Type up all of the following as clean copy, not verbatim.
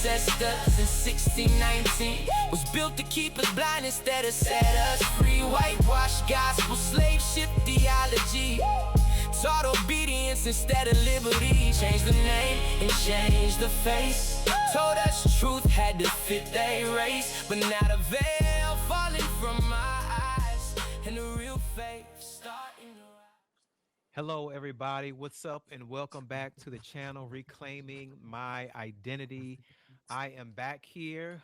ancestors in 1619 was built to keep us blind instead of set us free. Whitewash gospel, slave ship theology taught obedience instead of liberty. Changed the name and changed the face. Told us truth had to fit their race, but now the veil falling from my eyes and the real faith starting to rise. Hello, everybody. What's up? And welcome back to the channel Reclaiming My Identity. I am back here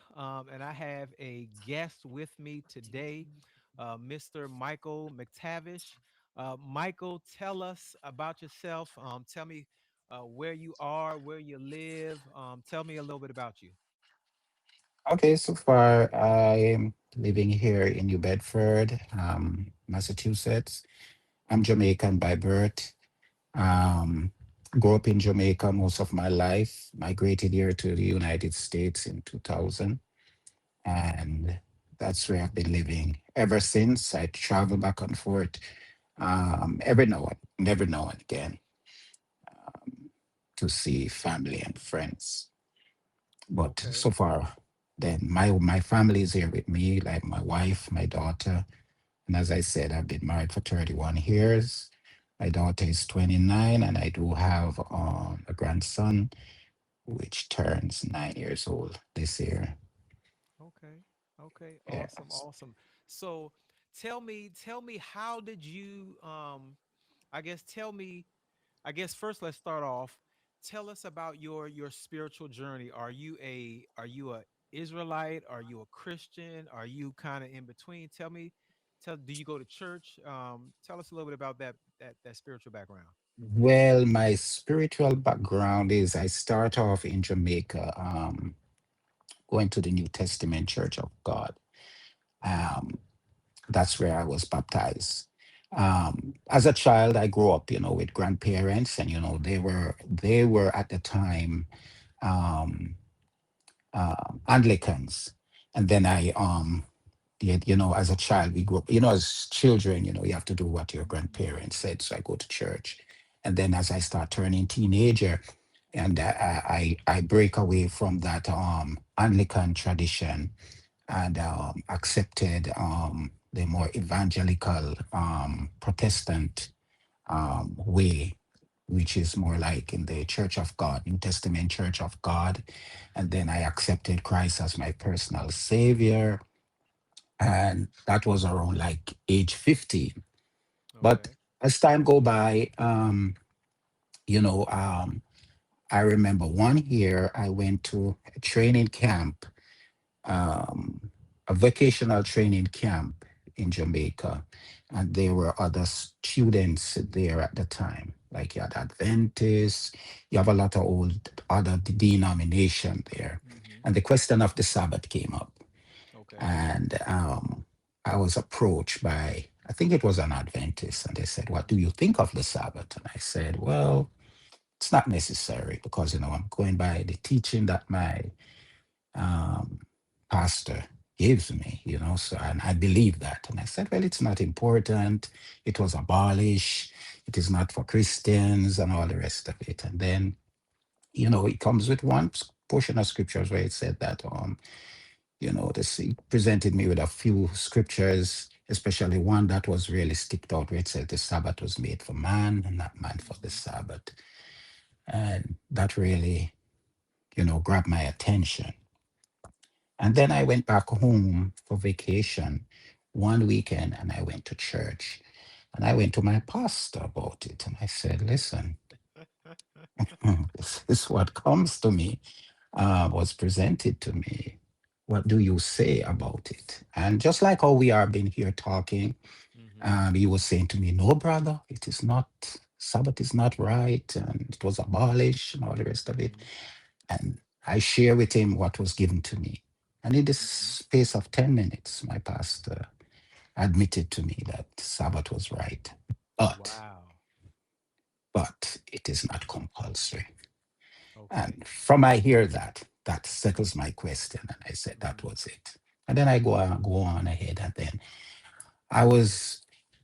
and I have a guest with me today, Mr. Michael McTavish. Michael, tell us about yourself. Tell me where you are, where you live. Tell me a little bit about you. Okay, so far I'm living here in New Bedford, Massachusetts. I'm Jamaican by birth. Um, Grew up in Jamaica most of my life. Migrated here to the United States in 2000, and that's where I've been living ever since. I travel back and forth every now and again to see family and friends. But Okay. so far, then my family is here with me, like my wife, my daughter. And as I said, I've been married for 31 years. My daughter is 29, and I do have a grandson, which turns 9 years old this year. Okay. Okay. Awesome. Yes. Awesome. So tell me, how did you I guess tell me I guess first let's start off. Tell us about your spiritual journey. Are you a Israelite? Are you a Christian? Are you kind of in between? Tell me, do you go to church? Tell us a little bit about that spiritual background. Well, my spiritual background is I start off in Jamaica, going to the New Testament Church of God. Um, that's where I was baptized. As a child, I grew up, with grandparents, and they were at the time um, Anglicans, and then as a child, we grew up, as children, you have to do what your grandparents said. So I go to church, and then as I start turning teenager, and I break away from that Anglican tradition and accepted the more evangelical Protestant way, which is more like in the Church of God, New Testament Church of God. And then I accepted Christ as my personal savior. And that was around like age 15. But Okay. as time go by, you know, um, I remember one year I went to a training camp, um, a vocational training camp in Jamaica, and there were other students there at the time. Like you had Adventists, you have a lot of old other denomination there, Hmm. and the question of the Sabbath came up, Okay. and I was approached by, I think it was an Adventist, and they said, "What do you think of the Sabbath?" And I said, "Well, it's not necessary because I'm going by the teaching that my um, pastor gives me, so, and I believe that." And I said, "Well, it's not important. It was abolished. It is not for Christians and all the rest of it." And then, it comes with one portion of scriptures where it said that, this, he presented me with a few scriptures, especially one that was really sticked out where it said the Sabbath was made for man and not man for the Hmm. Sabbath. And that really, grabbed my attention. And then I went back home for vacation one weekend and I went to church. And I went to my pastor about it. And I said, "Listen, this is what comes to me, was presented to me. What do you say about it?" And just like how we are been here talking, Hmm. he was saying to me, "No, brother, it is not, Sabbath is not right. And it was abolished and all the rest of it." Hmm. And I share with him what was given to me. And in the Hmm. space of 10 minutes, my pastor admitted to me that Sabbath was right. But, Wow. but it is not compulsory. Okay. And from I hear that, that settles my question. And I said that Hmm. was it. And then I go on ahead. And then I was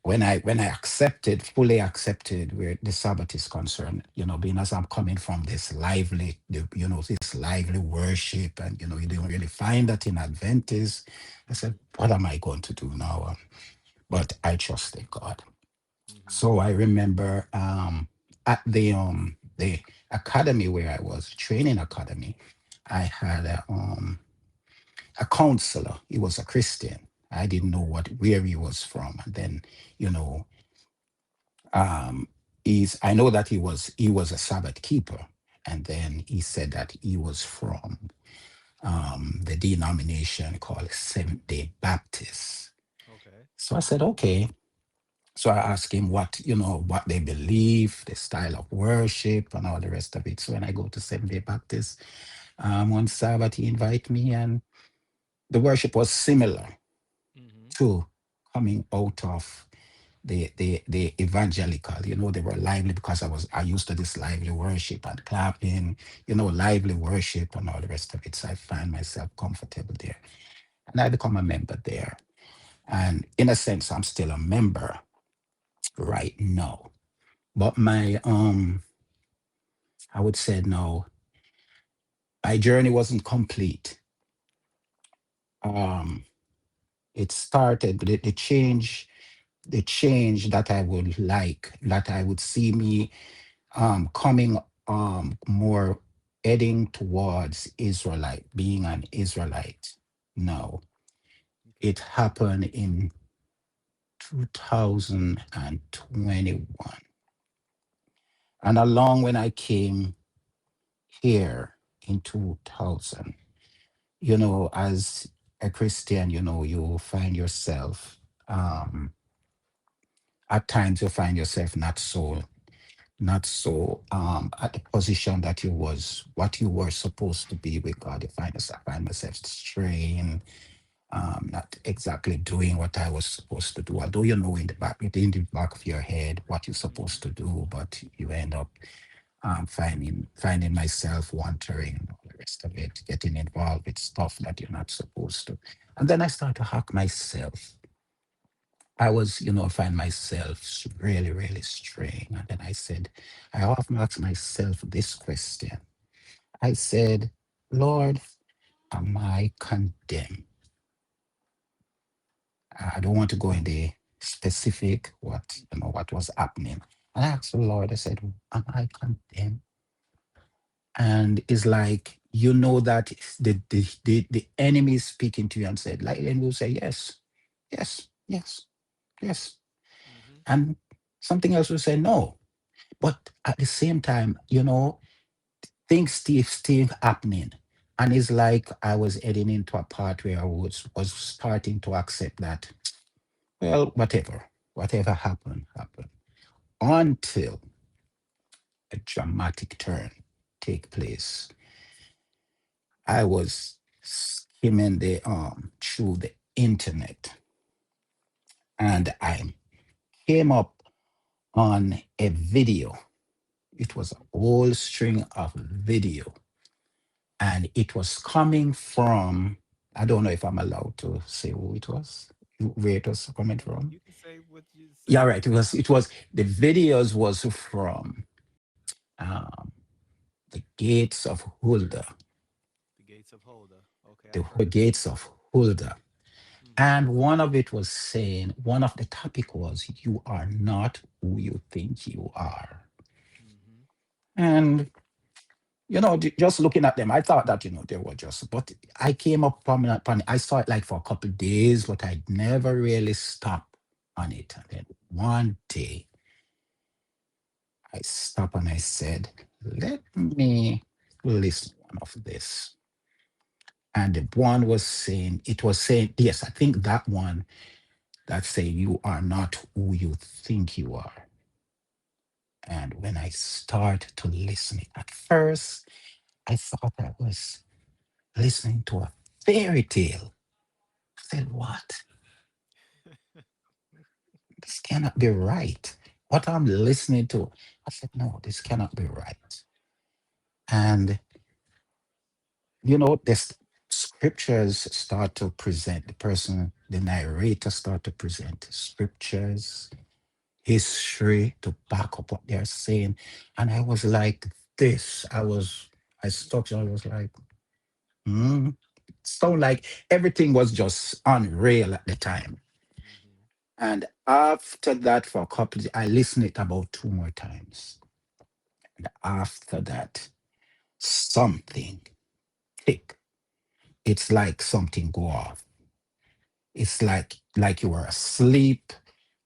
when I accepted, fully accepted where the Sabbath is concerned, being as I'm coming from this lively, this lively worship, and you don't really find that in Adventists. I said, Mhm. what am I going to do now? But I trusted God. Mhm. So I remember at the academy where I was, training academy, I had a counselor. He was a Christian. I didn't know Okay. where he was from. And then, you know, um, I know that he was a Sabbath keeper. And then he said that he was from the denomination called Seventh Day Baptist. Okay. So I said, okay. So I asked him what they believe, the style of worship, and all the rest of it. So when I go to Seventh Day Baptist on Sabbath, he invite me, and the worship was similar Mhm. to coming out of the evangelical. They were lively because I used to this lively worship and clapping, lively worship and all the rest of it. So I find myself comfortable there, and I become a member there. And in a sense, I'm still a member right now. But I would say no, my journey wasn't complete. Um, it started the change that I would like, that I would see me coming more heading towards Israelite, being an Israelite. No, Okay. it happened in 2021. And along when I came here in 2000, as a Christian, you find yourself, at times you find yourself not so at the position that what you were supposed to be with God. I find myself straying, not exactly doing what I was supposed to do. Although in the back of your head what you're supposed Mhm. to do, but you end up finding myself wandering and all the rest of it, getting involved with stuff that you're not supposed to. And then I start to hack myself. I find myself really, really straying. And then I often ask myself this question. I said, Lord, am I condemned? I don't want to go in the specific what was happening. And I asked the Lord, I said, am I condemned? And it's like, that the enemy is speaking to you and said, like, and will say, yes, yes, yes, yes. Mhm. And something else will say, no. But at the same time, things still happening. And it's like I was heading into a part where I was starting to accept that, well, whatever happened, happened. Until a dramatic turn take place. I was skimming through the internet, and I came up on a video. It was a Mhm. whole string of video, and it was coming from, I don't know if I'm allowed to say who it was, where it was coming from. You can say what you Yeah, say. right. It was the videos was from um, the gates of Hulda, The Gates of Holda. Okay, the I've heard of it. gates of Hulda. Mhm. And one of it was saying, one of the topic was, you are not who you think you are. Mhm. And, just looking at them, I thought that, they were just, but I came up I saw it like for a couple of days, but I never really stopped on it. And then one day I stopped and I said, let me listen one of this. And the one it was saying, yes, I think that one that say you are not who you think you are. And when I start to listen, at first I thought I was listening to a fairy tale. I said, what? This cannot be right. What I'm listening to, I said, no, this cannot be right. And this. Scriptures start to present the person, the narrator start to present scriptures, history to back up what they're saying. And I was like this. I stopped and I was like, hmm. So like everything was just unreal at the time. Mm-hmm. And after that, for a couple, I listened it about two more times. And after that, something click. It's like something go off. It's like you were asleep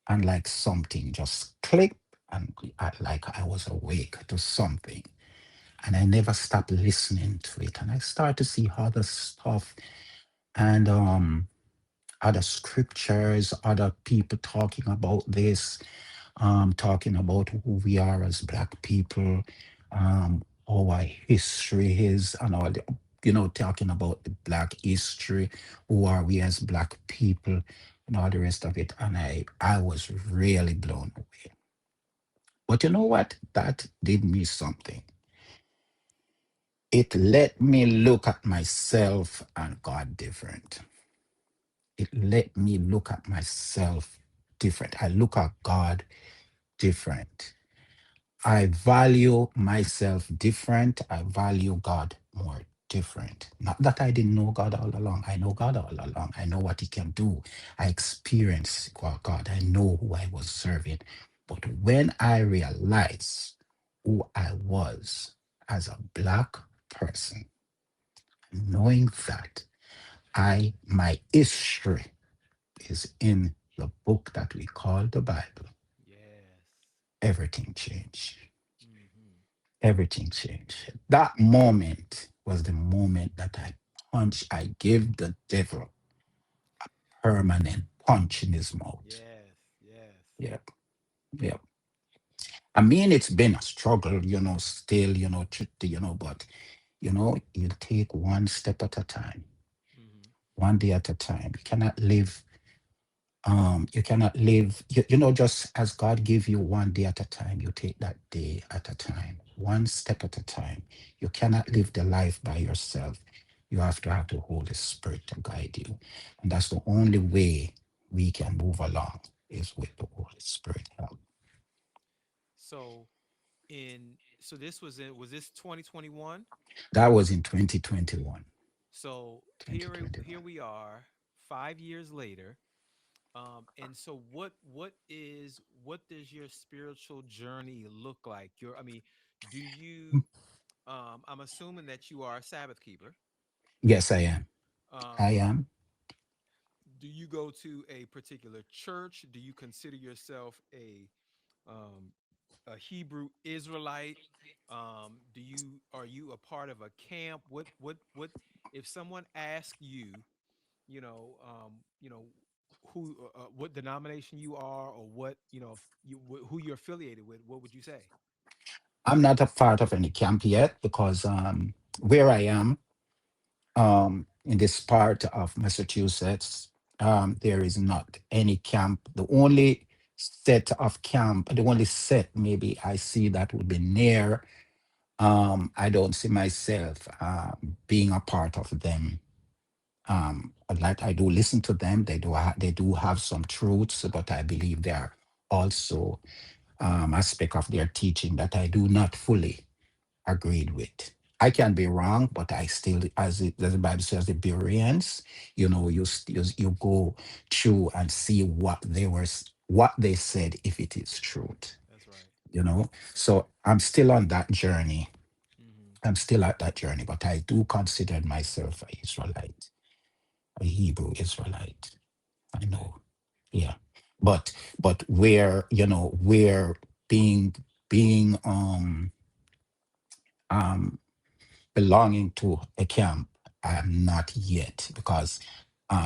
and like something just clicked and like I was awake to something. And I never stopped listening to it. And I started to see other stuff and other scriptures, other people talking about this, talking about who we are as Black people, our history is, and all the, talking about the Black history, who are we as Black people, and all the rest of it. And I was really blown away. But you know what? That did me something. It let me look at myself and God different. It let me look at myself different. I look at God different. I value myself different. I value God more different. Not that I didn't know God all along. I know God all along. I know what He can do. I experienced God. I know who I was serving. But when I realized who I was as a Black person, knowing that my history is in the book that we call the Bible, Yes. everything changed. Mm-hmm. Everything changed. That moment was the moment that I gave the devil permanent punch in his mouth. Yes. Yes. Yep, yep. I mean, it's been a struggle, still, but, you take one step at a time, Mm-hmm. one day at a time. You cannot live just as God give you one day at a time, you take that day at a time, one step at a time. You cannot live the life by yourself. You have to have the Holy Spirit to guide you, and that's the only way we can move along, is with the Holy Spirit help. So so this was this 2021? That was in 2021. So here 2021. we are 5 years later. And so what does your spiritual journey look like? I mean, do you I'm assuming that you are a Sabbath keeper. Yes, I am. I Um, am. do you go to a particular church? Do you consider yourself um, a Hebrew Israelite? Do you Are you a part of a camp? What if someone asks you, you know, who what denomination you are, or what if who you're affiliated with? What would you say? I'm not a part of any camp yet because where I am, in this part of Massachusetts, there is not any camp. The only set maybe I see that would be near. I don't see myself being a part of them. Like I do listen to them. They do have some truths, but I believe there are also aspect of their teaching that I do not fully agreed with. I can be wrong, but I still, as the Bible says, the Bereans, you go through and see what they said, if it is truth, That's right. So I'm still on that journey. Hmm. I'm still at that journey, but I do consider myself a Israelite, a Hebrew Israelite. I Okay. know, yeah, but where being um belonging to a camp. I am not yet, because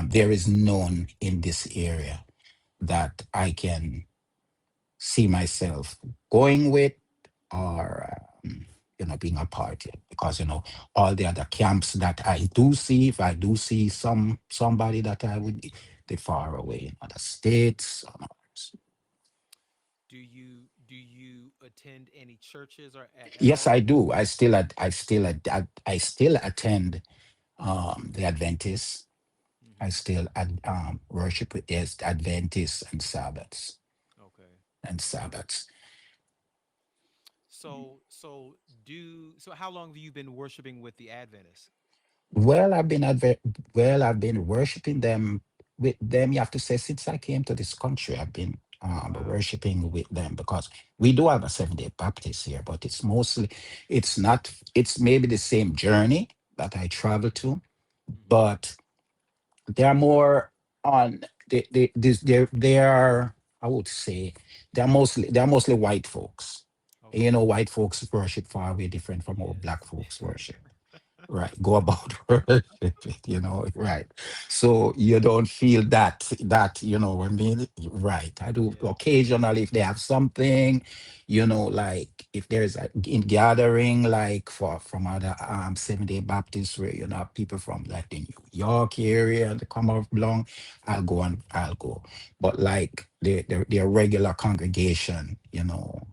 there is none in this area that I can see myself going with, or being a part of, because all the other camps that I do see, if I do see somebody that I would, they far away in other states. Do you attend any churches or at Yes, all? I do. I still attend the Adventists. I Hmm. still worship with the Adventists and Sabbaths Okay. and Okay. Sabbaths. So how long have you been worshiping with the Adventists? Well, I've been worshiping them with them. You have to say since I came to this country, I've been Wow. worshiping with them because we do have a 7 Day Baptist here, but it's mostly it's not it's maybe the same journey that I travel to, Hmm. but they are more on they are, I would say, they're mostly white folks. You Okay. know, white folks worship far way different from how Yes. black folks worship, right? Go about worship it, right? So you don't feel that what I mean, right? I do Yeah. occasionally if they have something, like if there's a in gathering like for from other 7 Day Baptists where people from like the New York area to come up along, I'll go. But like their regular congregation,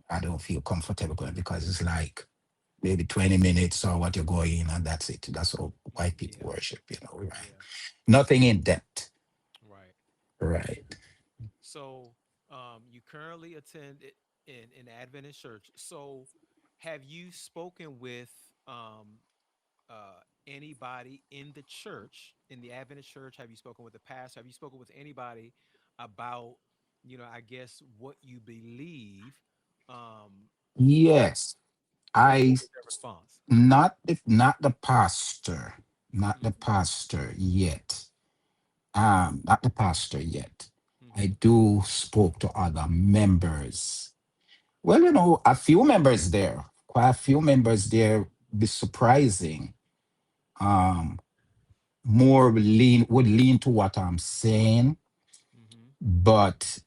I don't feel comfortable going because it's like maybe 20 minutes or what you're going and that's it. That's how white people Yeah. worship, right? Yeah. Nothing in depth, Right. right? So, you currently attend in Adventist church. So, have you spoken with um, anybody in the church, in the Adventist church? Have you spoken with the pastor? Have you spoken with anybody about, I guess what you believe? Um, Yes. and I what was their response? not the pastor, not the Hmm. pastor yet. Not the pastor yet. I Hmm. do spoke to other members. Well, a few members there, quite a few members there. Be surprising. Um, more would lean to what I'm saying, Hmm. but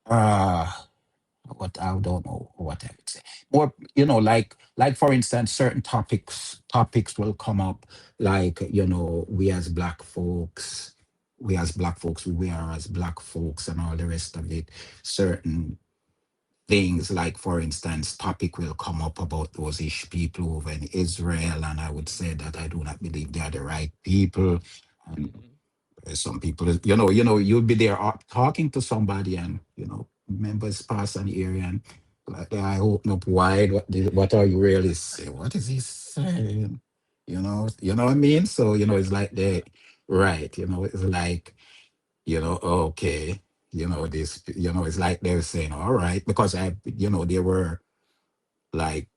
uh, what I don't know what I would say. More, like for instance, certain topics will come up, like we are as black folks, and all the rest of it. Certain things, like for instance, topic will come up about those ish people over in Israel, and I would say that I do not believe they are the right people. And Hmm. some people, you'll be there talking to somebody, and members pass an area, and like their eye open up wide. What are you really saying? What is he saying? What I mean. So it's like they, right. It's like okay. This. It's like they're saying, all right, because they were like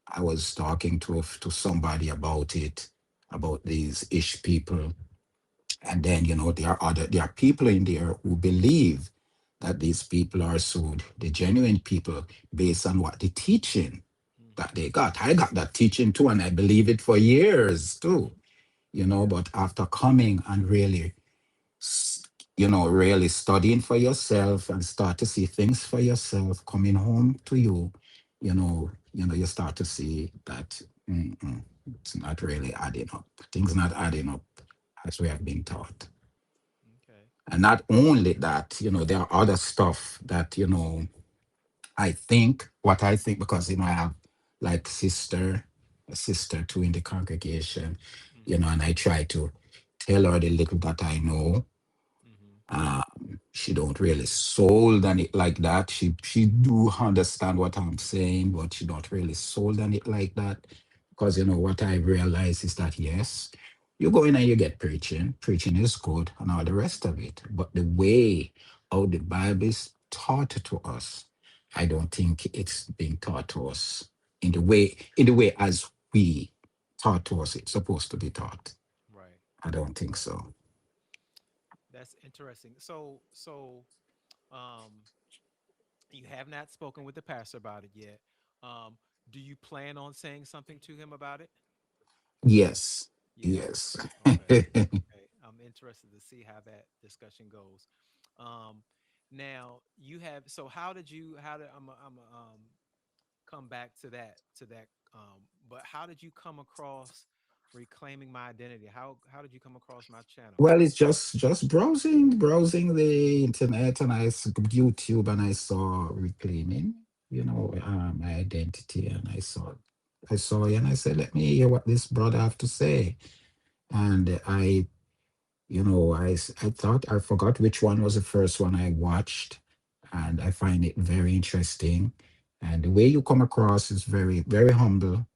I was talking to somebody about it, about these ish people. And then, there are people in there who believe that these people are sold, the genuine people, based on what the teaching that Hmm. they got. I got that teaching too, and I believe it for years too, Yeah. but after coming and really, s- really studying for yourself and start to see things for yourself coming home to you, you start to see that it's not really adding up. Things not adding up as we have been taught. Okay. And not only that, there are other stuff that, what I think, because, I have like a sister too in the congregation, Hmm. and I try to tell her the little that I know. Hmm. She don't really sold on it like that. She do understand what I'm saying, but she don't really sold on it like that. Because what I realize is that yes, you go in and you get preaching. Preaching is good and all the rest of it. But the way how the Bible is taught to us, I don't think it's being taught to us in the way as we taught to us it's supposed to be taught. Right. I don't think Right. so. That's interesting. So, um, you have not spoken with the pastor about it yet. Um, do you plan on saying something to him about it? Yes. Yeah. Yes. Okay. Okay. I'm interested to see how that discussion goes. Um, now you have. So how did you? How did I'm come back to that? But how did you come across reclaiming my identity? How did you come across my channel? Well, it's just browsing the internet, and YouTube, and I saw reclaiming, my identity, and I saw. I saw you and I said, let me hear what this brother have to say. And I thought I forgot which one was the first one I watched, and I find it very interesting. And the way you come across is very, very humble,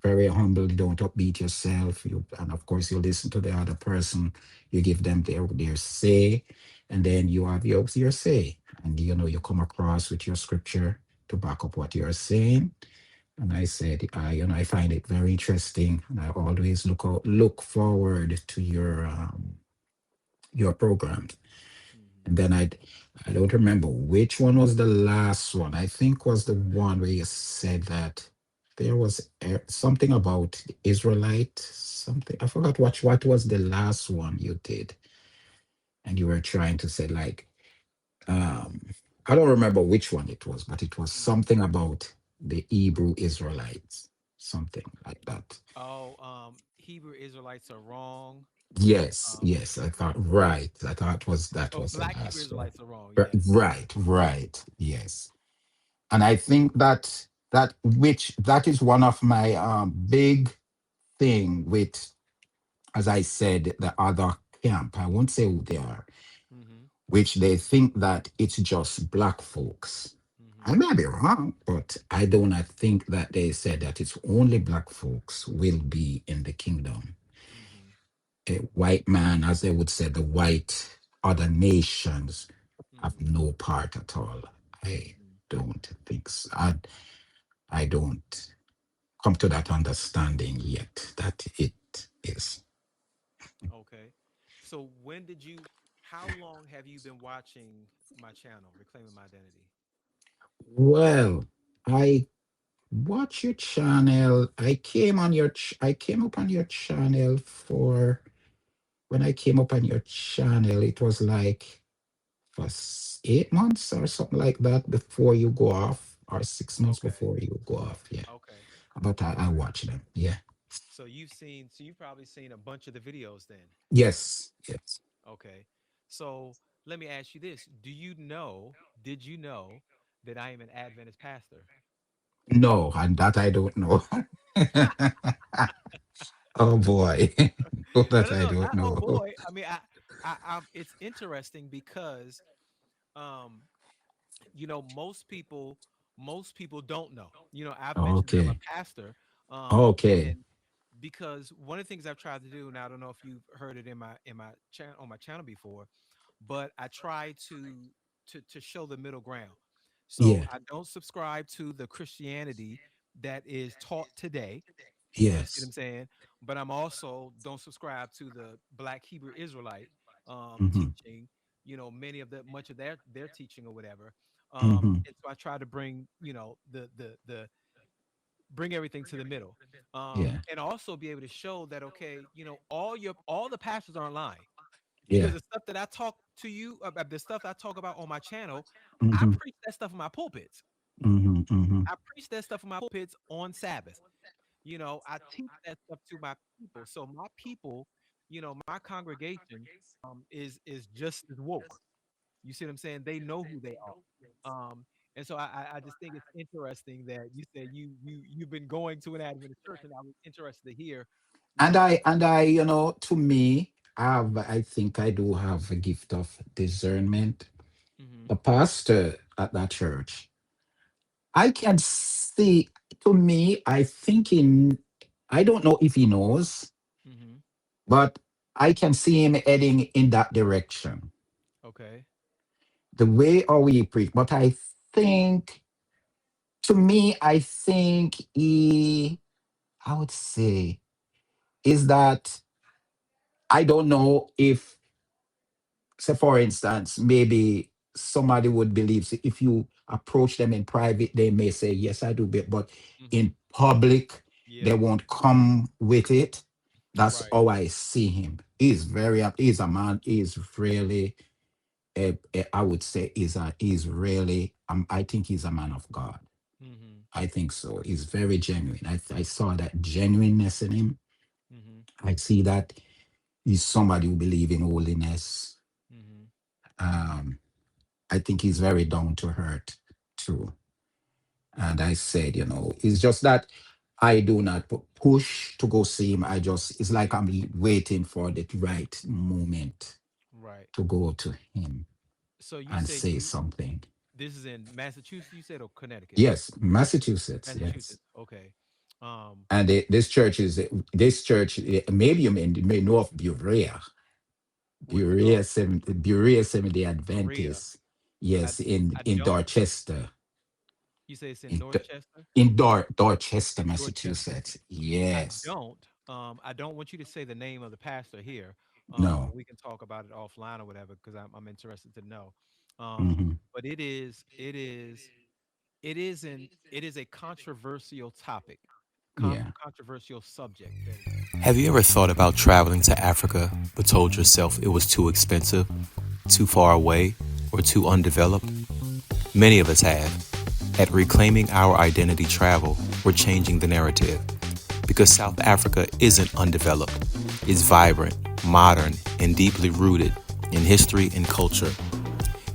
very humble. You don't upbeat yourself. And of course, you listen to the other person. You give them their say, and then you have your say. And you come across with your scripture to back up what you're saying. And I said, I find it very interesting, and I always look forward to your programs. Hmm. And then I don't remember which one was the last one. I think was the one where you said that there was something about the Israelite, something. I forgot what was the last one you did. And you were trying to say like, um, I don't remember which one it was, but it was Hmm. something about the Hebrew Israelites, something like that. Oh, Hebrew Israelites are wrong. Yes, Um, yes, I thought right. I thought that oh, was the Black Hebrew last one. Israelites are wrong. Yes. Right, right, yes. And I think that is one of my big thing with, as I said, the other camp. I won't say who they are, Hmm. which they think that it's just black folks. I Hmm. may be wrong, but I do not think that they said that it's only black folks will be in the kingdom. Hmm. A white man, as they would say, the white other nations have Hmm. no part at all. I Hmm. don't think so. I don't come to that understanding yet that it is. Okay. So when did you? How long have you been watching my channel, Reclaiming My Identity? Well, I watch your channel. I came up on your channel for when I came up on your channel, it was like for 8 months or something like that before you go off, or 6 months Okay. before you go off. Yeah. Okay. But I watch them. Yeah. So you've probably seen a bunch of the videos then. Yes. Yes. Okay. So let me ask you this. Did you know that I am an Adventist pastor? No, and that I don't know. Oh boy. Oh, No, that no, I no, don't not oh know. boy. I mean, it's interesting because, um, most people don't know. I've mentioned that I'm a Okay. pastor, Okay. and because one of the things I've tried to do, and I don't know if you've heard it in my channel on my channel before, but I try to show the middle ground. So Yeah. I don't subscribe to the Christianity that is taught today. You see what Yes. I'm saying? But I'm also don't subscribe to the Black Hebrew Israelite Mm-hmm. teaching. Many of the much of their teaching or whatever. Mm-hmm. And so I try to bring the bring everything to the middle, Yeah. and also be able to show that okay, all the pastors aren't lying because Yeah. the stuff that I talk to you about, the stuff I talk about on my channel, I Mm-hmm. preach that stuff in my pulpits. Mm-hmm. Mm-hmm. I preach that stuff in my pulpits on Sabbath. I teach that stuff to my people. So my people, my congregation, is just as woke. You see what I'm saying? They know who they are. And so I just think it's interesting that you said you've been going to an Adventist church, and I was interested to hear, you And know. to me, I think I do have a gift of discernment. Hmm. The pastor at that church, I can see, to me, I don't know if he knows, Hmm. but I can see him heading in that direction. Okay. The way how he preach. But think, to me, I think I would say, is that I don't know if, say for instance, maybe somebody would believe, so if you approach them in private, they may say yes I do, but Hmm. in public they Yeah. won't come with it. That's Right. how I see him. He's a man. He's really I would say he's really I think he's a man of God. Hmm. I think so. He's very genuine. I saw that genuineness in him. Hmm. I see that he's somebody who believes in holiness. Hmm. um I think he's very down to earth too. And I said, it's just that I do not push to go see him. I just, it's like I'm waiting for the right moment Right. to go to him So you and said say something. this is in Massachusetts, you said, or Connecticut? Yes, Massachusetts. Yes. Massachusetts. Okay. Um, And this church is this church. Maybe you may know of no, Berea Seventh-day Berea. Adventist. I Yes, I in don't. Dorchester, You say it's in in Dorchester, Dorchester, Dorchester. Massachusetts. I Yes. don't. I don't want you to say the name of the pastor here. No. We can talk about it offline or whatever because I'm interested to know. Hmm. But it is a controversial topic, Yeah. controversial subject. That is. Have you ever thought about traveling to Africa but told yourself it was too expensive, too far away, or too undeveloped? Many of us have. At Reclaiming Our Identity Travel, we're changing the narrative because South Africa isn't undeveloped. It's vibrant, modern, and deeply rooted in history and culture.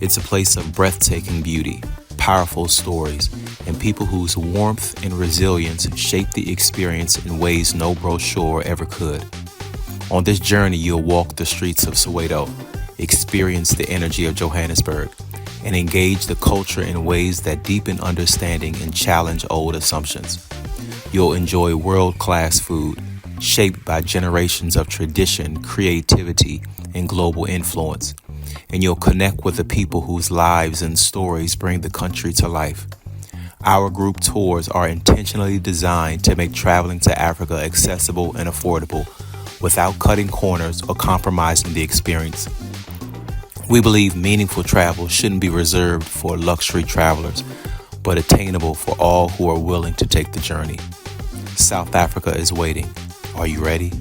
It's a place of breathtaking beauty, powerful stories, and people whose warmth and resilience shape the experience in ways no brochure ever could. On this journey, you'll walk the streets of Soweto, experience the energy of Johannesburg, and engage the culture in ways that deepen understanding and challenge old assumptions. You'll enjoy world class food, shaped by generations of tradition, creativity, and global influence. And you'll connect with the people whose lives and stories bring the country to life. Our group tours are intentionally designed to make traveling to Africa accessible and affordable without cutting corners or compromising the experience. We believe meaningful travel shouldn't be reserved for luxury travelers, but attainable for all who are willing to take the journey. South Africa is waiting. Are you ready?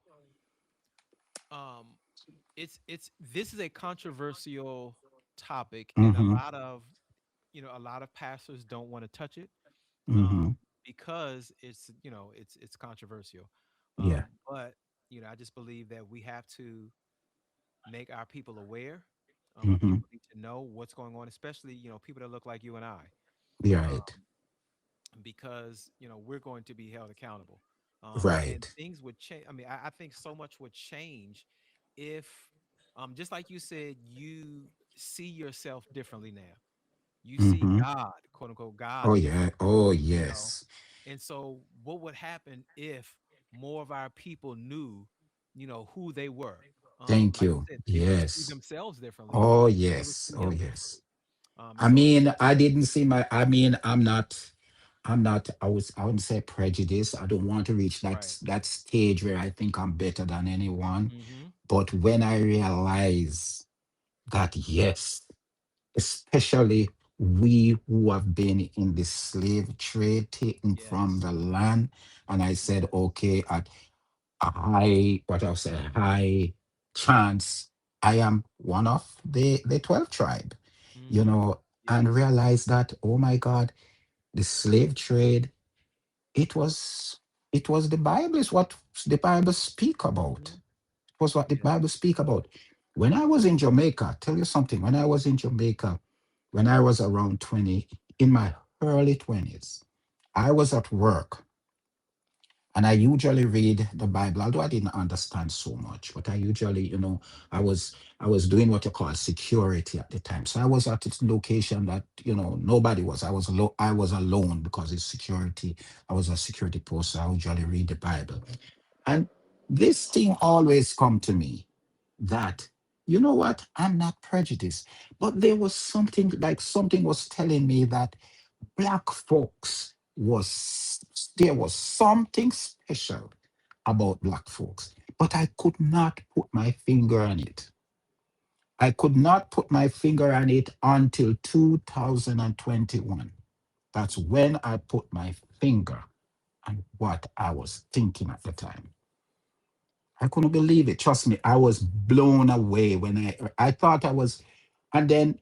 So, um, it's this is a controversial topic, and Hmm. a lot of pastors don't want to touch it, um, Hmm. because it's controversial. Yeah. But I just believe that we have to make our people aware. Our Hmm. people need to know what's going on, especially people that look like you and I, Right. um, because we're going to be held accountable. And Right. things would change. I mean, I think so much would change if, just like you said, you see yourself differently now. You see Hmm. God, quote unquote, Oh God yeah. differently. Oh You know, yes. and so, what would happen if more of our people knew, who they were? Thank Like you you. said, they would see Yes. themselves differently. Oh They would yes. see Oh Him yes. differently. I And so, mean, I didn't see my. I mean, I'm not. I wouldn't say prejudice. I don't want to reach right. that stage where I think I'm better than anyone. Mm-hmm. But when I realize that, yes, especially we who have been in the slave trade, taken from Yes. the land, and I said, Yes. okay, at a high, what I'll say, high chance, I am one of the 12 tribe, you Mm-hmm. know, and Yes. realize that, oh my God, the slave trade, it was it was the Bible is what the Bible speak about. Mm-hmm. It was what the Yes. Bible speak about. When I was in Jamaica, tell you something, when I was in Jamaica, when I was around 20, in my early 20s, I was at work and I usually read the Bible, although I didn't understand so much, but I usually, I was doing what you call security at the time. So I was at this location that, nobody was. I was alone because it's security. I was a security post, so I usually read the Bible. And this thing always come to me that, you know what, I'm not prejudiced. But there was something was telling me that black folks there was something special about black folks, but I could not put my finger on it. I could not put my finger on it until 2021. That's when I put my finger on what I was thinking at the time. I couldn't believe it. Trust me, I was blown away when I thought I was. And then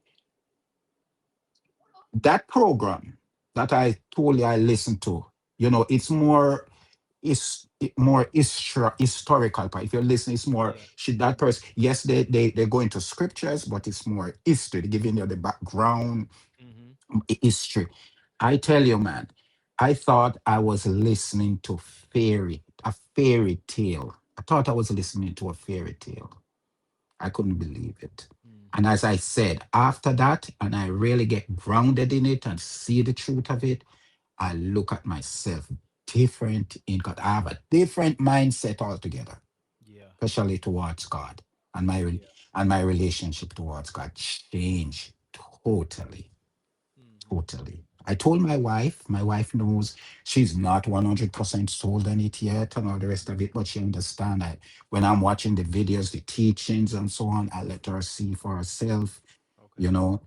that program that I told you I listened to, it's more. is more historical part. If you listen, it's more Yeah. should that person. Yes, they go into scriptures, but it's more history, giving you the background Mm-hmm. history. I tell you, man, I thought I was listening to a fairy tale. I thought I was listening to a fairy tale. I couldn't believe it. And Mm-hmm. as I said, after that, and I really get grounded in it and see the truth of it, I look at myself different in God. I have a different mindset altogether, Yeah. especially towards God. And Yeah. my relationship towards God changed totally. Mm-hmm. Totally. I told my wife knows she's not 100% sold on it yet and all the rest of Mm-hmm. it, but she understand that when I'm watching the videos, the teachings and so on, I let her see for herself, you Okay. know.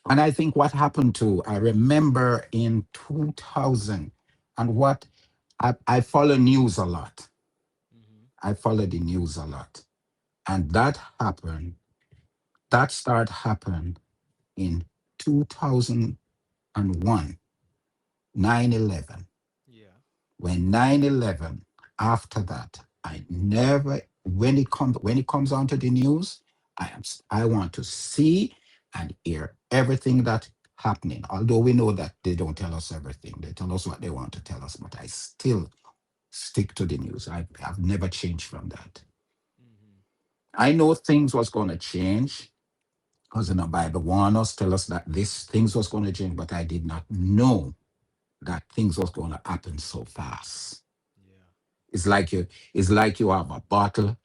And I think what happened too, I remember in 2000 and what I follow news a lot. Mm-hmm. I follow the news a lot. And that started happen in 2001, 9/11. Yeah. When 9/11, after that, I never when it comes onto the news, I want to see and hear everything that happening. Although we know that they don't tell us everything, they tell us what they want to tell us, but I still stick to the news. I've never changed from that. Mm-hmm. I know things was going to change because in the Bible warn us, tell us that this things was going to change, but I did not know that things was going to happen so fast. Yeah. It's like you have a bottle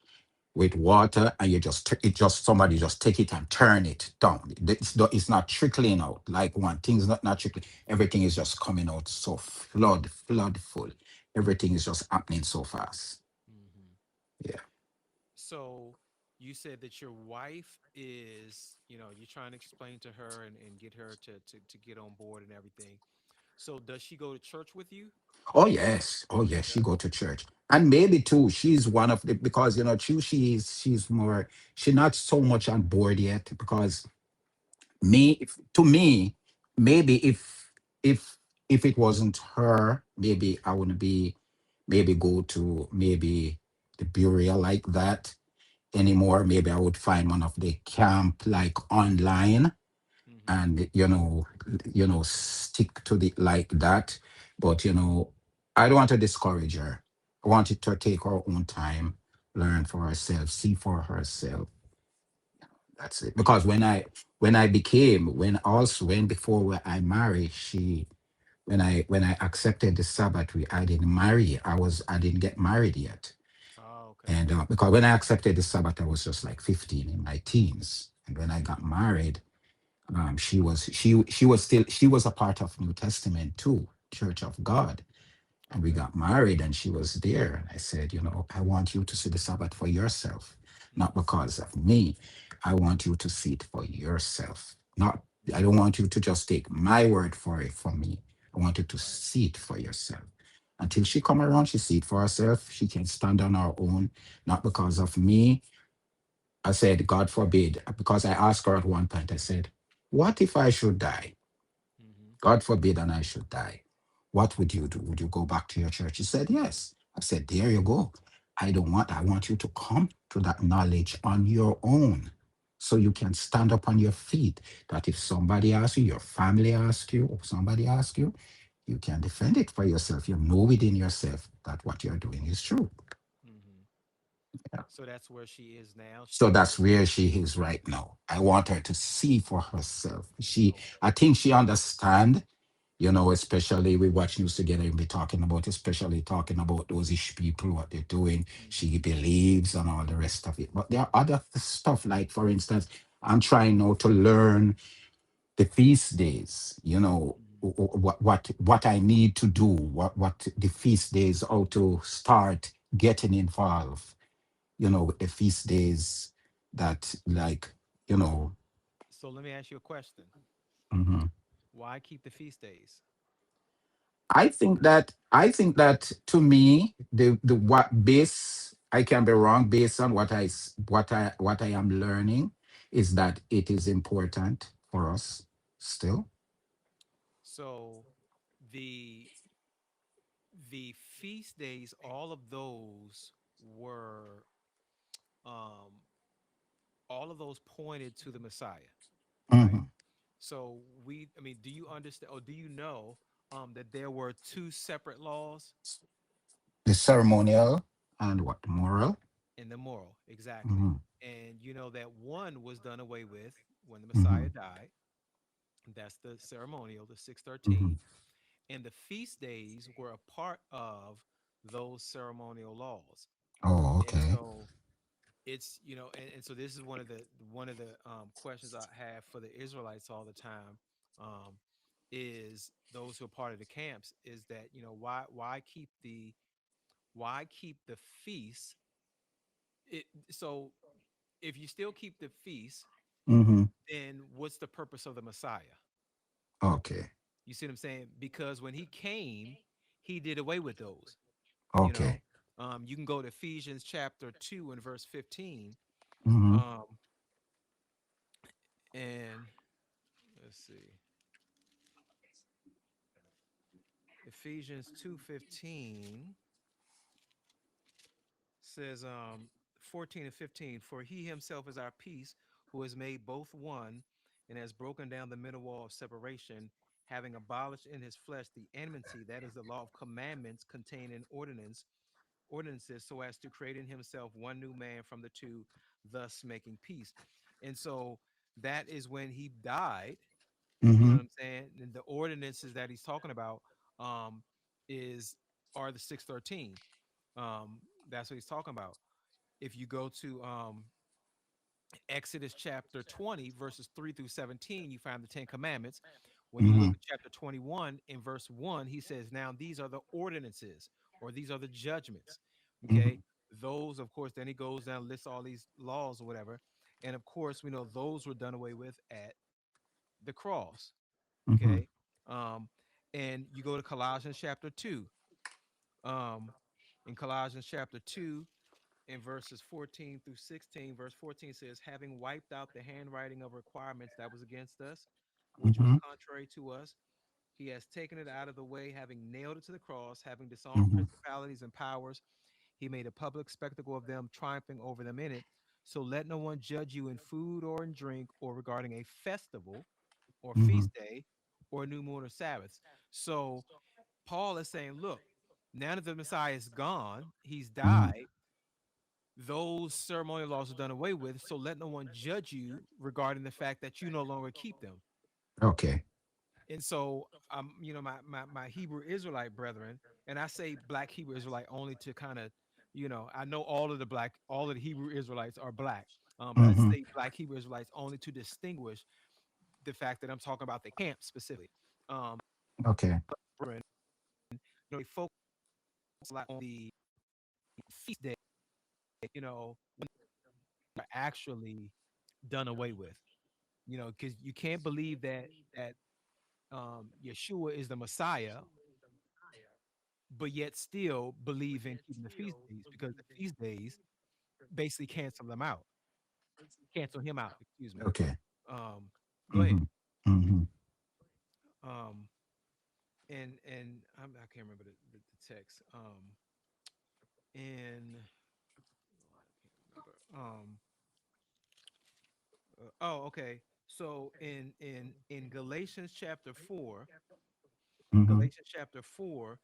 with water and you just it just somebody just take it and turn it down. It's not trickling out like one thing's not trickling. Everything is just coming out so flood full. Everything is just happening so fast. Mm-hmm. Yeah. So you said that your wife is, you're trying to explain to her and get her to get on board and everything. So does she go to church with you? Oh yes. Oh yes. She She does. go to church. And maybe too, she's one of the because she's more she's not so much on board yet because to me maybe if if it wasn't her maybe I wouldn't be maybe go to maybe the burial like that anymore. Maybe I would find one of the camp like online Mm-hmm. and stick to the like that. But I don't want to discourage her. I want it to take her own time, learn for herself, see for herself. That's it. Because Yeah. when before I married, when I accepted the Sabbath, I didn't marry. I didn't get married yet. Oh, okay. And because when I accepted the Sabbath, I was just like 15 in my teens. And when I got married, she was a part of New Testament too, Church of God. And we Okay. got married and she was there. And I said, I want you to see the Sabbath for yourself, not Mm-hmm. because of me. I want you to see it for yourself. Not, I don't Mm-hmm. want you to just take my word for it from me. I want you to Right. see it for yourself. Until she Mm-hmm. come around, she see it for herself. She can stand on her own, not because of me. I said, God forbid, because I asked her at one point, I said, what if I should die? Mm-hmm. God forbid, and I should die. What would you do? Would you go back to your church? He said, yes. I said, there you go. I want you to come to that knowledge on your own so you can stand up on your feet. That if somebody asks you, your family asks you, or somebody asks you, you can defend it for yourself. You know within yourself that what you're doing is true. Mm-hmm. Yeah. So that's where she is now. So She that's is. where she is right now. I want her to see for herself. Okay. I think she understand. Especially we watch news together and be talking about, especially talking about those ish people, what they're doing. Mm-hmm. She believes and all the rest of it. But there are other stuff, like for instance, I'm trying now to learn the feast days, Mm-hmm. what I need to do, what the feast days, how to start getting involved, with the feast days that like, you know, So let me ask you a question. mhm. Why keep the feast days? I think that to me the what base I can be wrong based on what I am learning is that it is important for us still. So the the feast days, all of those were, um, all of those pointed to the Messiah, right? Hmm. So I mean, do you understand, or do you know, that there were two separate laws The ceremonial and what? Moral? in the moral? Exactly. Hmm. And you know that one was done away with when the Hmm. Messiah died. That's the ceremonial, the Hmm. 613. And the feast days were a part of those ceremonial laws. Oh, And okay. so and so this is one of the questions I have for the Israelites all the time, um, is those who are part of the camps, is that why keep the feast? So if you still keep the feast, Hmm. then what's the purpose of the Messiah? Okay. You see what I'm saying? Because when he came, he did away with those. You know, Okay. you can go to Ephesians chapter 2 and verse 15. Hmm. Um, and let's see, Ephesians 2:15 says, 14 and 15, for he himself is our peace, who has made both one and has broken down the middle wall of separation, having abolished in his flesh the enmity, that is the law of commandments contained in ordinances, so as to create in himself one new man from the two, thus making peace. And so that is when he died. You know Hmm. what I'm saying? And the ordinances that he's talking about, um, is are the 613. Um, that's what he's talking about. If you go to, Exodus chapter 20, verses 3 through 17, you find the Ten Commandments. When you Hmm. look at chapter 21, in verse 1, he says, now these are the ordinances, or these are the judgments. Okay. Hmm. Those, of course, then he goes down, lists all these laws or whatever. And of course, we know those were done away with at the cross. Hmm. Okay. Um, and you go to Colossians chapter 2. Um, in Colossians chapter 2, in verses 14 through 16, verse 14 says, having wiped out the handwriting of requirements that was against us, which was Hmm. contrary to us, he has taken it out of the way, having nailed it to the cross, having disarmed Hmm. principalities and powers. He made a public spectacle of them, triumphing over them in it. So let no one judge you in food or in drink or regarding a festival or Hmm. feast day or new moon or Sabbaths. So Paul is saying, look, now that the Messiah is gone, he's Hmm. died, those ceremonial laws are done away with. So let no one judge you regarding the fact that you no longer keep them. Okay. And so, my Hebrew Israelite brethren, and I say black Hebrew Israelite only to kind of, I know all of the Hebrew Israelites are black, but I Hmm. say black Hebrew Israelites only to distinguish the fact that I'm talking about the camp specifically. Um, Okay. brethren, they focus a lot on the feast day, when they're actually done away with. Because you can't believe that Yeshua is the Messiah, but yet still believe in keeping the feast days, because the feast days basically cancel him out. Excuse me. Okay. Go ahead. Hmm. Hmm. Um, and I can't remember the text. In Lord, I can't remember. Oh, okay. So in Hmm. Galatians chapter 4,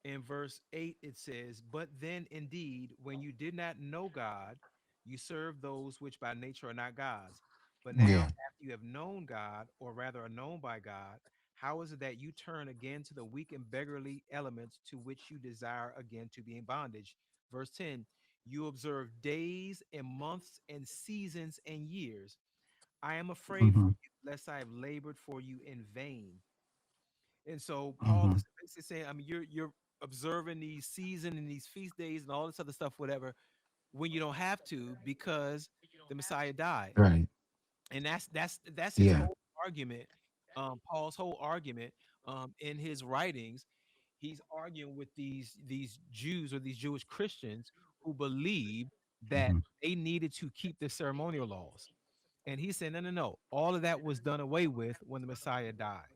in verse 8, it says, but then indeed, when you did not know God, you served those which by nature are not God's. But now, Yeah. after you have known God, or rather are known by God, how is it that you turn again to the weak and beggarly elements to which you desire again to be in bondage? Verse 10, you observe days and months and seasons and years. I am afraid for Hmm. you, lest I have labored for you in vain. And so Paul Hmm. is basically saying, I mean, you're observing these season and these feast days and all this other stuff, whatever, when you don't have to, because the Messiah died. Right. And that's his Yeah. whole argument. Paul's whole argument, in his writings, he's arguing with these Jews or these Jewish Christians who believe that Hmm. they needed to keep the ceremonial laws. And he said, no, no, no. All of that was done away with when the Messiah died.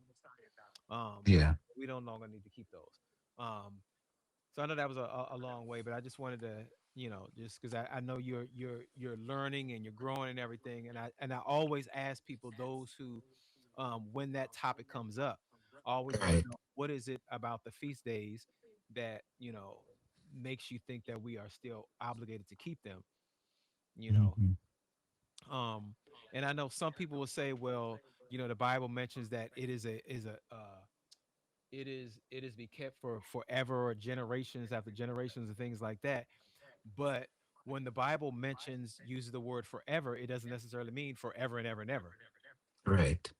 Um, Yeah. we don't longer need to keep those. Um, so I know that was a long way, but I just wanted to, just because I know you're learning and you're growing and everything, and I always ask people, those who, when that topic comes up, I always want to Right. know, what is it about the feast days that makes you think that we are still obligated to keep them, you know. Hmm. Um, and I know some people will say, well, the Bible mentions that it is be kept for forever, or generations after generations, and things like that. But when the Bible uses the word forever, it doesn't necessarily mean forever and ever and ever. Right.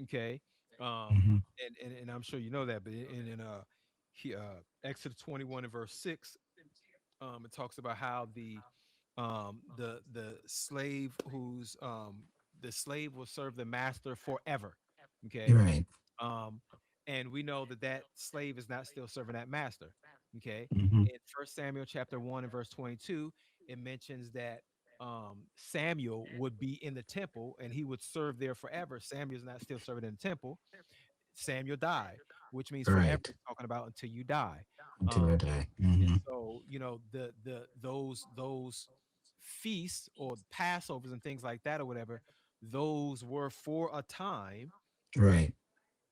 Okay. um Hmm. and I'm sure you know that, but Exodus 21 and verse 6, it talks about how the slave who's the slave will serve the master forever. Okay. Right. um, and we know that that slave is not still serving that master. Okay. Hmm. In First Samuel chapter 1 and verse 22, it mentions that Samuel would be in the temple and he would serve there forever. Samuel's not still serving in the temple. Samuel died, which means forever Right. is talking about until you die. Until I Um, die. and Hmm. so, those feasts or Passovers and things like that or whatever, those were for a time, Right.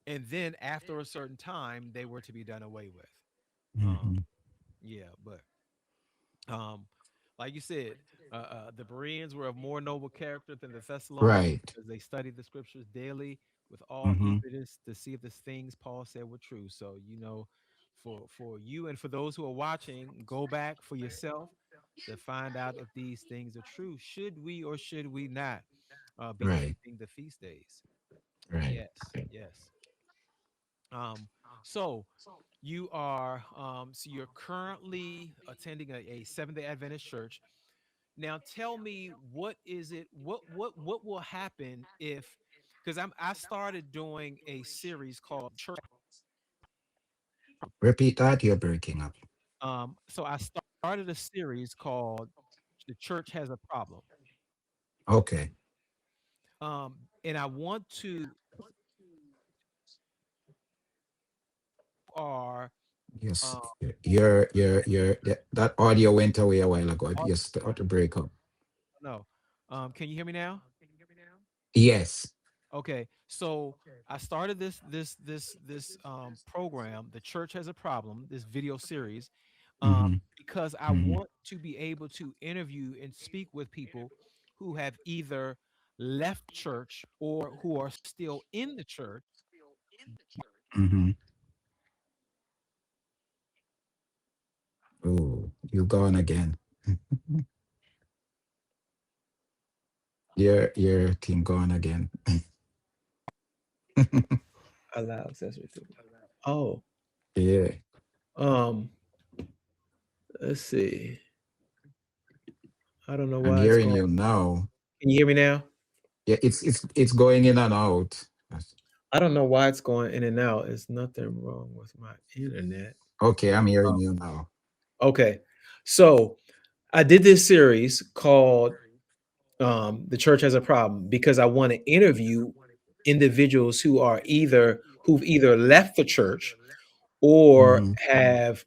and then after a certain time they were to be done away with. um Hmm. yeah, but um like you said, the Bereans were of more noble character than the Thessalonians, Right. because they studied the scriptures daily with all Hmm. eagerness to see if the things Paul said were true. So, for you and for those who are watching, go back for yourself to find out if these things are true. Should we or should we not be Right. keeping the feast days? Right. Yes, Right. yes. So you're currently attending a Seventh Day Adventist church. Now tell me, what is it? What will happen if? Because I started doing a series called Church. Repeat that. You're breaking up. So I started a series called "The Church Has a Problem," Okay. and I want to are Yes. um, That audio went away a while ago. You start to break up. no, can you hear me now? Yes. Okay, so I started this program, "The Church Has a Problem," this video series, Hmm. because I Hmm. want to be able to interview and speak with people who have either left church or who are still in the church. Hmm. Oh, you gone again. Your team gone again. Allow accessory to. Oh, Yeah. um, let's see. I don't know I'm why it's hearing going. you now. Can you hear me now? Yeah, it's going in and out. I don't know why it's going in and out. There's nothing wrong with my internet. Okay, I'm hearing you now. Okay, so I did this series called "The Church Has a Problem" because I want to interview individuals who've either left the church or Hmm. have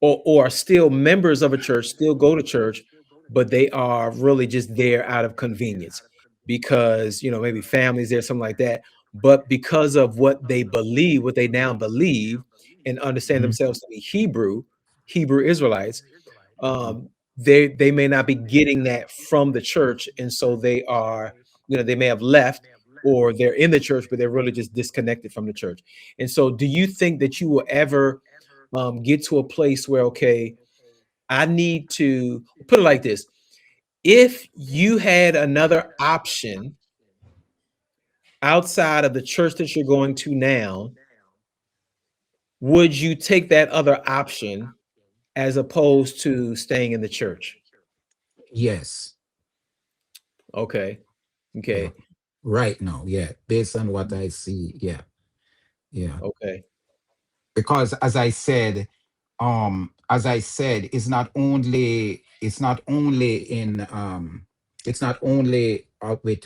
or are still members of a church, still go to church, but they are really just there out of convenience because, maybe families there, something like that. But because of what they believe, what they now believe and understand Hmm. themselves to be Hebrew Israelites, they may not be getting that from the church, and so they are, they may have left, or they're in the church but they're really just disconnected from the church. And so, do you think that you will ever get to a place where, okay, I need to put it like this: if you had another option outside of the church that you're going to now, would you take that other option as opposed to staying in the church? Yes. Okay. Yeah. Okay. Right now, yeah. Based on what I see, yeah. Yeah. Okay. Because as I said, it's not only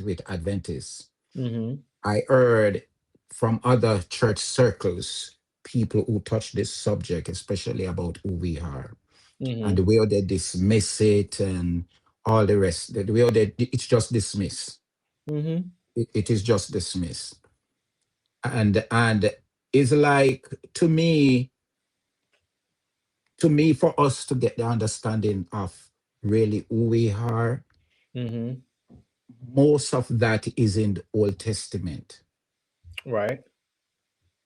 with Adventists. Hmm. I heard from other church circles, people who touch this subject, especially about who we are, and the Mm-hmm. way how they dismiss it and all the rest, the way how it's just dismissed. Mm-hmm. It is just dismissed. And it's like, to me, for us to get the understanding of really who we are, Mm-hmm. most of that is in the Old Testament. Right.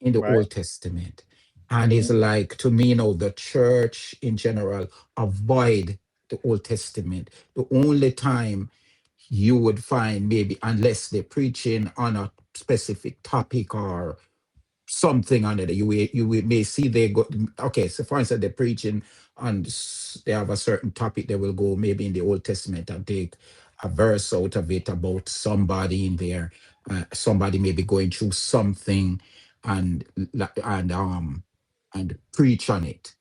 In the Right. Old Testament. And Mm-hmm. it's like, to me, the church in general avoid the Old Testament. The only time you would find, maybe, unless they're preaching on a specific topic or something on it, may see they go. Okay, so for instance, they're preaching on they have a certain topic, they will go maybe in the Old Testament and take a verse out of it about somebody in there, somebody maybe going through something, and and preach on it,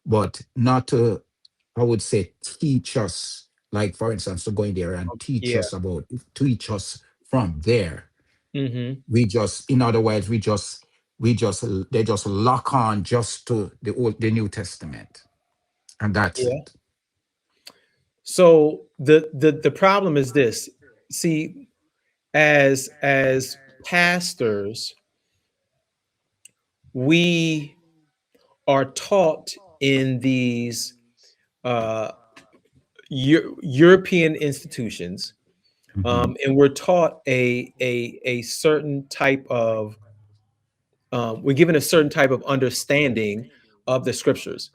but not to, I would say, teach us, like for instance, to go in there and Yeah. teach us from there. Mm-hmm. We just, in other words, we just they just lock on just to the New Testament, and that's Yeah. it. So the problem is this. See, as pastors, we are taught in these uh, European institutions, Hmm. and we're taught a certain type of we're given a certain type of understanding of the scriptures.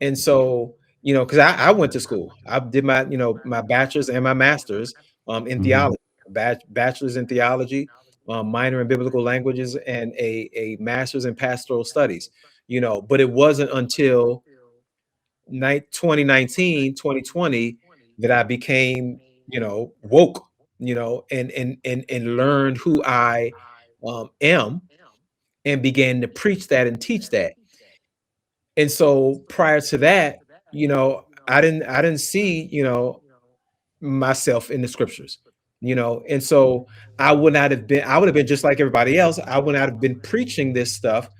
And so, because I went to school, I did my, my bachelor's and my master's in Hmm. theology, bachelor's in theology, minor in biblical languages, and a master's in pastoral studies, but it wasn't until 2020 that I became, woke, and learned who I am and began to preach that and teach that. And so prior to that, I didn't see, myself in the scriptures, and so I would have been just like everybody else. I would not have been preaching this stuff,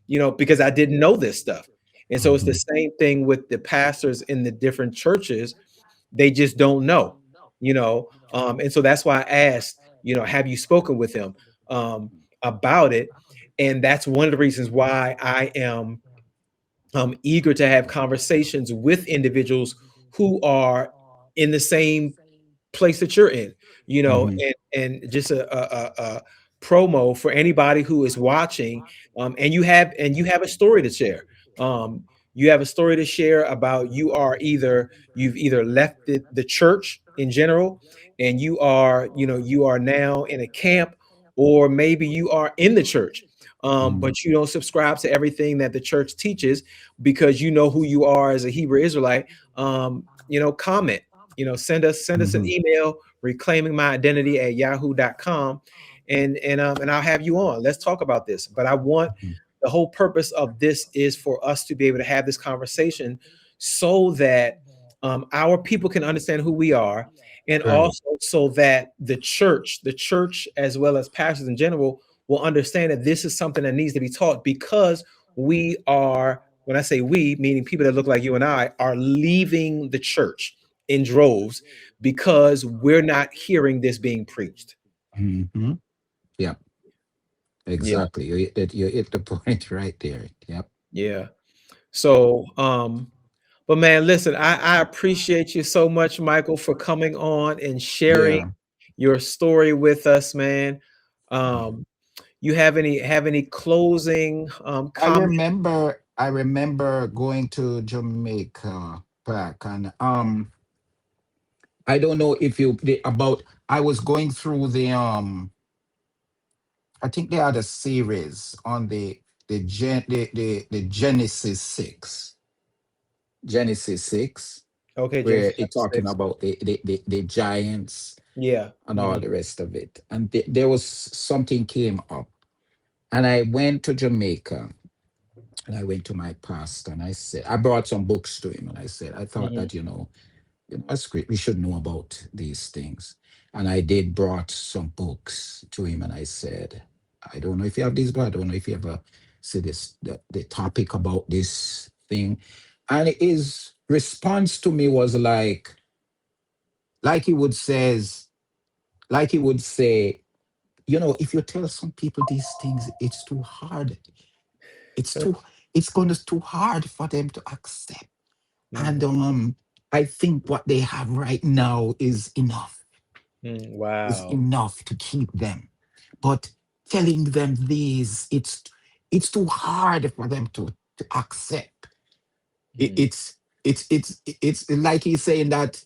because I didn't know this stuff. And so it's the Hmm. same thing with the pastors in the different churches. They just don't know, and so that's why I asked, have you spoken with him about it? And that's one of the reasons why I am eager to have conversations with individuals who are in the same place that you're in, Hmm. and just a promo for anybody who is watching, and you have a story to share. Um, you have a story to share about you've either left the church in general, and you are now in a camp, or maybe you are in the church, Hmm. but you don't subscribe to everything that the church teaches because you know who you are as a Hebrew Israelite. Comment, send us an Hmm. email, reclaiming my identity at yahoo.com, and I'll have you on. Let's talk about this. But I want the whole purpose of this is for us to be able to have this conversation so that our people can understand who we are, and Right. also so that the church, as well as pastors in general, will understand that this is something that needs to be taught, because we are, when I say we, meaning people that look like you and I, are leaving the church in droves because we're not hearing this being preached. Hmm. Yeah, Yeah, exactly. You hit the point right there. Yep. yeah. So, but man, listen, I appreciate you so much, Michael, for coming on and sharing Yeah. your story with us, man. Um, you have any closing I comment? remember I remember going to Jamaica back, and I don't know if about, I was going through I think they had a series on the Genesis 6, Okay, where Genesis it chapter talking 6. about the giants Yeah. and all the rest of it. And there was something came up, and I went to Jamaica, and I went to my pastor, and I said, I brought some books to him, and I said, I thought Hmm. that, that's great. We should know about these things. And I did brought some books to him, and I said, I don't know if you have these, but I don't know if you ever see this the topic about this thing, and his response to me was like he would says like he would say, if you tell some people these things, it's too hard. It's too it's going to too hard for them to accept. And Mhm. I think what they have right now is Wow. enough to keep them. But telling them these, it's too hard for them to accept. It, Mm. it's like he's saying that,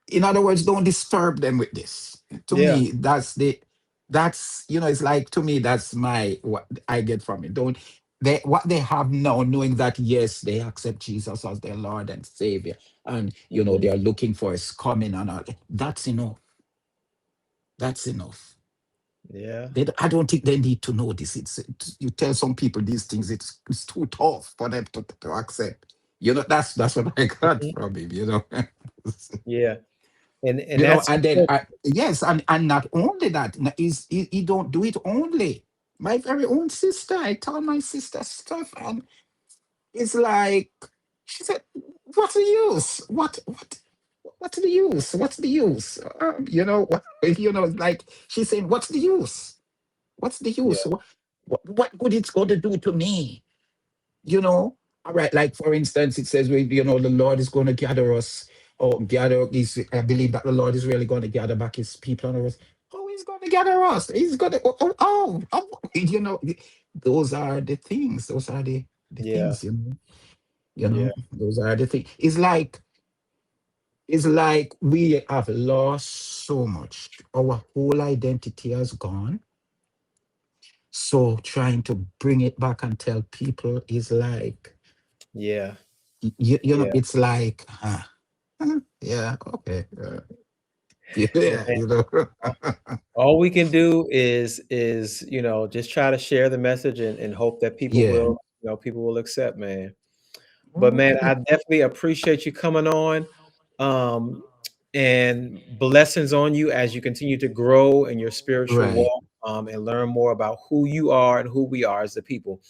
in other words, don't disturb them with this. To Yeah. me, that's it's like, to me, that's my what I get from it. Don't they what they have now, knowing that yes, they accept Jesus as their Lord and Savior, and Mhm. they are looking for his coming and all. That's enough. That's enough. Yeah. I don't think they need to know this. You tell some people these things, it's too tough for them to accept. That's what I got Mhm. from him. Yeah. And that's And then important. yes, and not only that, he don't do it only. My very own sister, I tell my sister stuff, and it's like, she said, "What's the use? What's the use? What's the use?" Like she's saying, "What's the use? What's the use? Yeah. What good it's going to do to me?" you know all right, like for instance, it says, the Lord is going to gather us, or gather is I believe that the Lord is really going to gather back his people on earth. Oh, he's going to gather us. He's going to, those are the things. Those are the Yeah. things, Yeah. those are the things. It's like we have lost so much. Our whole identity has gone. So trying to bring it back and tell people is like, Yeah. Yeah. it's like, yeah, okay, Well, yeah, man, a- uh, all we can do is just try to share the message and hope that people yeah. will people will accept, man. But man, Okay. I definitely appreciate you coming on. Um, and blessings on you as you continue to grow in your spiritual Right. walk, and learn more about who you are and who we are as the people.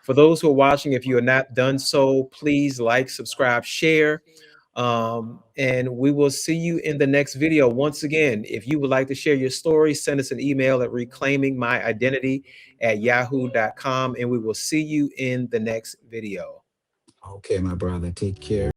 For those who are watching, if you are not done so, please like, subscribe, share. And we will see you in the next video. Once again, if you would like to share your story, send us an email at reclaimingmyidentity@yahoo.com, and we will see you in the next video. Okay, my brother. Take care.